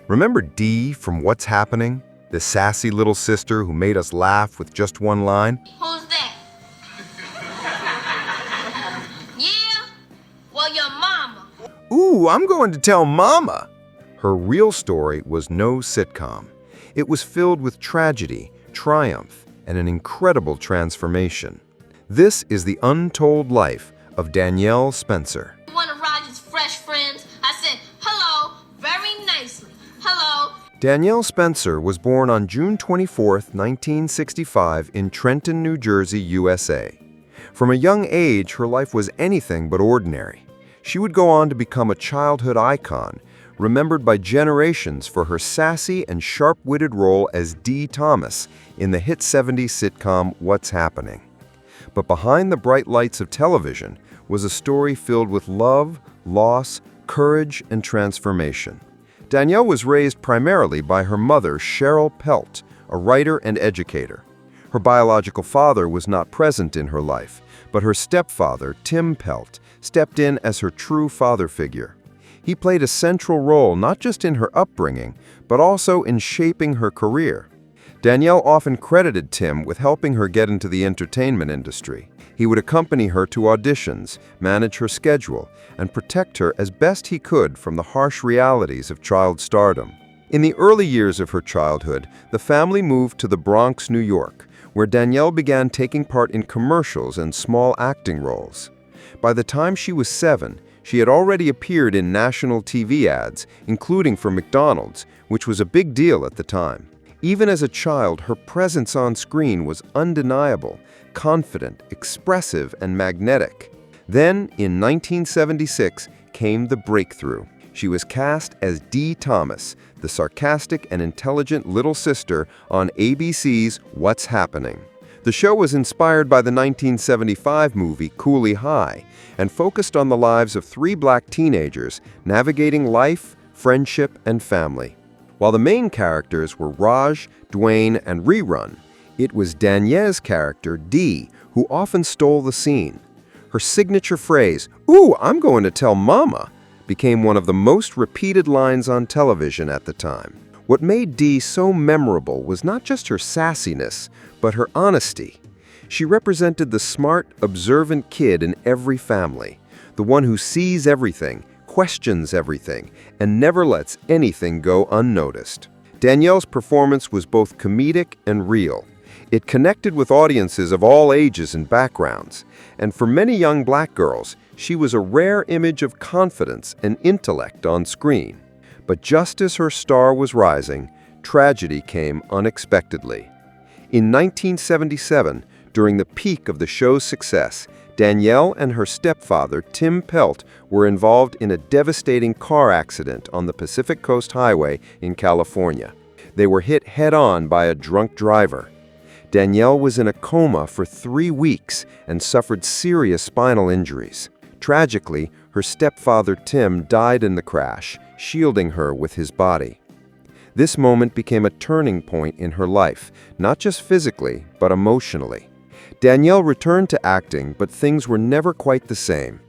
Remember Dee from What's Happening? The sassy little sister who made us laugh with just one line? Who's that? Yeah? Well, your mama. Ooh, I'm going to tell Mama! Her real story was no sitcom. It was filled with tragedy, triumph, and an incredible transformation. This is the untold life of Danielle Spencer. One of Roger's fresh friends. I said, hello, very nicely. Hello. Danielle Spencer was born on June 24, 1965, in Trenton, New Jersey, USA. From a young age, her life was anything but ordinary. She would go on to become a childhood icon, remembered by generations for her sassy and sharp-witted role as Dee Thomas in the hit 70s sitcom What's Happening. But behind the bright lights of television was a story filled with love, loss, courage, and transformation. Danielle was raised primarily by her mother, Cheryl Pelt, a writer and educator. Her biological father was not present in her life, but her stepfather, Tim Pelt, stepped in as her true father figure. He played a central role not just in her upbringing, but also in shaping her career. Danielle often credited Tim with helping her get into the entertainment industry. He would accompany her to auditions, manage her schedule, and protect her as best he could from the harsh realities of child stardom. In the early years of her childhood, the family moved to the Bronx, New York, where Danielle began taking part in commercials and small acting roles. By the time she was 7, she had already appeared in national TV ads, including for McDonald's, which was a big deal at the time. Even as a child, her presence on screen was undeniable, confident, expressive, and magnetic. Then, in 1976, came the breakthrough. She was cast as Dee Thomas, the sarcastic and intelligent little sister on ABC's What's Happening. The show was inspired by the 1975 movie Cooley High and focused on the lives of 3 black teenagers navigating life, friendship, and family. While the main characters were Raj, Dwayne, and Rerun, it was Danielle's character, Dee, who often stole the scene. Her signature phrase, "Ooh, I'm going to tell Mama," became one of the most repeated lines on television at the time. What made Dee so memorable was not just her sassiness, but her honesty. She represented the smart, observant kid in every family, the one who sees everything, questions everything, and never lets anything go unnoticed. Danielle's performance was both comedic and real. It connected with audiences of all ages and backgrounds, and for many young black girls, she was a rare image of confidence and intellect on screen. But just as her star was rising, tragedy came unexpectedly. In 1977, during the peak of the show's success, Danielle and her stepfather, Tim Pelt, were involved in a devastating car accident on the Pacific Coast Highway in California. They were hit head-on by a drunk driver. Danielle was in a coma for 3 weeks and suffered serious spinal injuries. Tragically, her stepfather, Tim, died in the crash, shielding her with his body. This moment became a turning point in her life, not just physically, but emotionally. Danielle returned to acting, but things were never quite the same.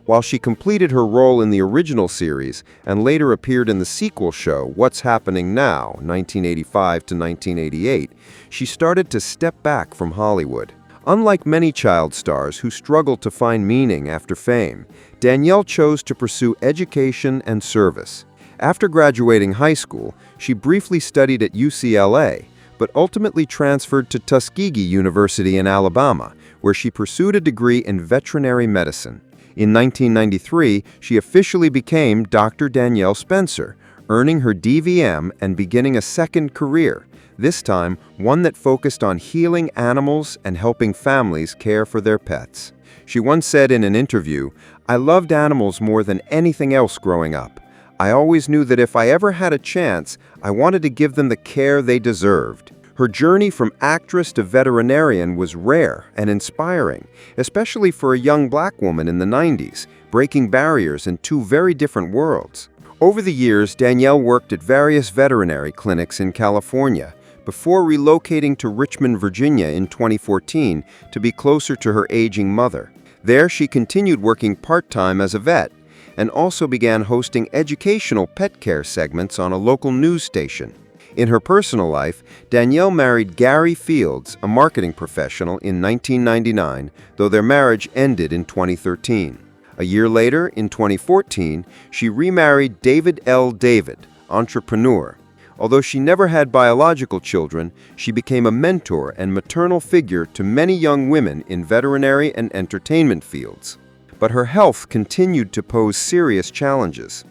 While she completed her role in the original series and later appeared in the sequel show What's Happening Now, 1985 to 1988, she started to step back from Hollywood. Unlike many child stars who struggled to find meaning after fame, Danielle chose to pursue education and service. After graduating high school, she briefly studied at UCLA, but ultimately transferred to Tuskegee University in Alabama, where she pursued a degree in veterinary medicine. In 1993, she officially became Dr. Danielle Spencer, earning her DVM and beginning a second career, this time one that focused on healing animals and helping families care for their pets. She once said in an interview, "I loved animals more than anything else growing up. I always knew that if I ever had a chance, I wanted to give them the care they deserved." Her journey from actress to veterinarian was rare and inspiring, especially for a young black woman in the 90s, breaking barriers in 2 very different worlds. Over the years, Danielle worked at various veterinary clinics in California, before relocating to Richmond, Virginia in 2014 to be closer to her aging mother. There, she continued working part-time as a vet, and also began hosting educational pet care segments on a local news station. In her personal life, Danielle married Gary Fields, a marketing professional, in 1999, though their marriage ended in 2013. A year later, in 2014, she remarried David L. David, entrepreneur. Although she never had biological children, she became a mentor and maternal figure to many young women in veterinary and entertainment fields. But her health continued to pose serious challenges.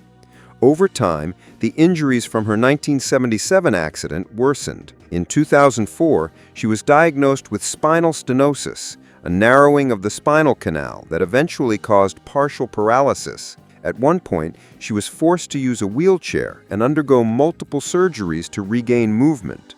Over time, the injuries from her 1977 accident worsened. In 2004, she was diagnosed with spinal stenosis, a narrowing of the spinal canal that eventually caused partial paralysis. At one point, she was forced to use a wheelchair and undergo multiple surgeries to regain movement.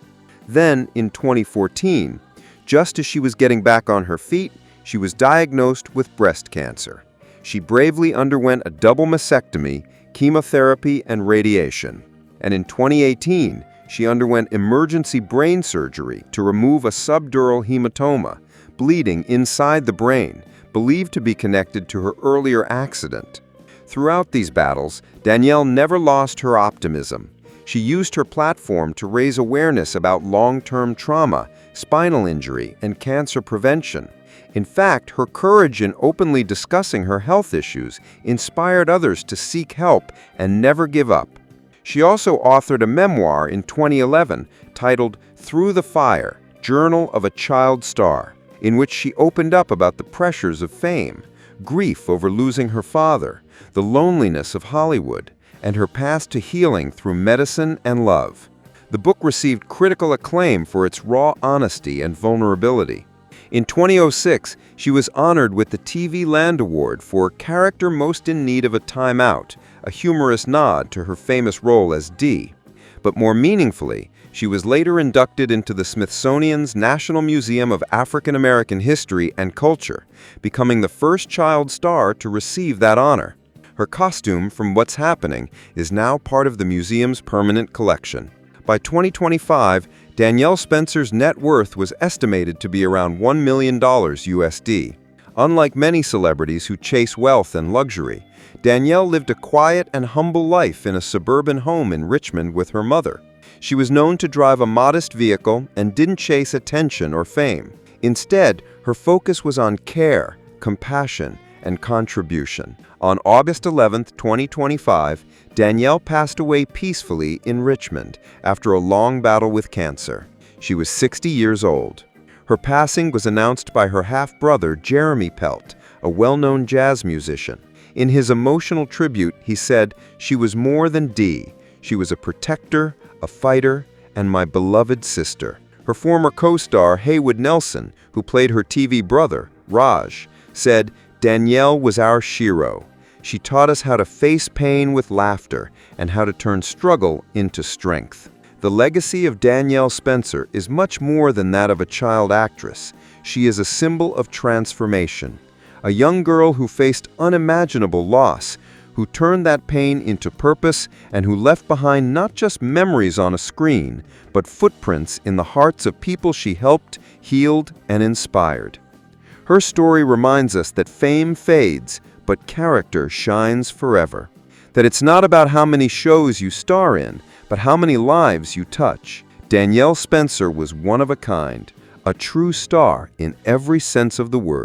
Then, in 2014, just as she was getting back on her feet, she was diagnosed with breast cancer. She bravely underwent a double mastectomy, chemotherapy, and radiation. And in 2018, she underwent emergency brain surgery to remove a subdural hematoma, bleeding inside the brain, believed to be connected to her earlier accident. Throughout these battles, Danielle never lost her optimism. She used her platform to raise awareness about long-term trauma, spinal injury, and cancer prevention. In fact, her courage in openly discussing her health issues inspired others to seek help and never give up. She also authored a memoir in 2011 titled Through the Fire, Journal of a Child Star, in which she opened up about the pressures of fame, grief over losing her father, the loneliness of Hollywood, and her path to healing through medicine and love. The book received critical acclaim for its raw honesty and vulnerability. In 2006, she was honored with the TV Land Award for Character Most in Need of a Timeout, a humorous nod to her famous role as Dee. But more meaningfully, she was later inducted into the Smithsonian's National Museum of African American History and Culture, becoming the first child star to receive that honor. Her costume from What's Happening is now part of the museum's permanent collection. By 2025, Danielle Spencer's net worth was estimated to be around $1 million USD. Unlike many celebrities who chase wealth and luxury, Danielle lived a quiet and humble life in a suburban home in Richmond with her mother. She was known to drive a modest vehicle and didn't chase attention or fame. Instead, her focus was on care, compassion, and contribution. On August 11, 2025, Danielle passed away peacefully in Richmond after a long battle with cancer. She was 60 years old. Her passing was announced by her half-brother, Jeremy Pelt, a well-known jazz musician. In his emotional tribute, he said, "She was more than Dee. She was a protector, a fighter, and my beloved sister." Her former co-star, Haywood Nelson, who played her TV brother, Raj, said, "Danielle was our shiro. She taught us how to face pain with laughter and how to turn struggle into strength." The legacy of Danielle Spencer is much more than that of a child actress. She is a symbol of transformation. A young girl who faced unimaginable loss, who turned that pain into purpose, and who left behind not just memories on a screen, but footprints in the hearts of people she helped, healed, and inspired. Her story reminds us that fame fades, but character shines forever. That it's not about how many shows you star in, but how many lives you touch. Danielle Spencer was one of a kind, a true star in every sense of the word.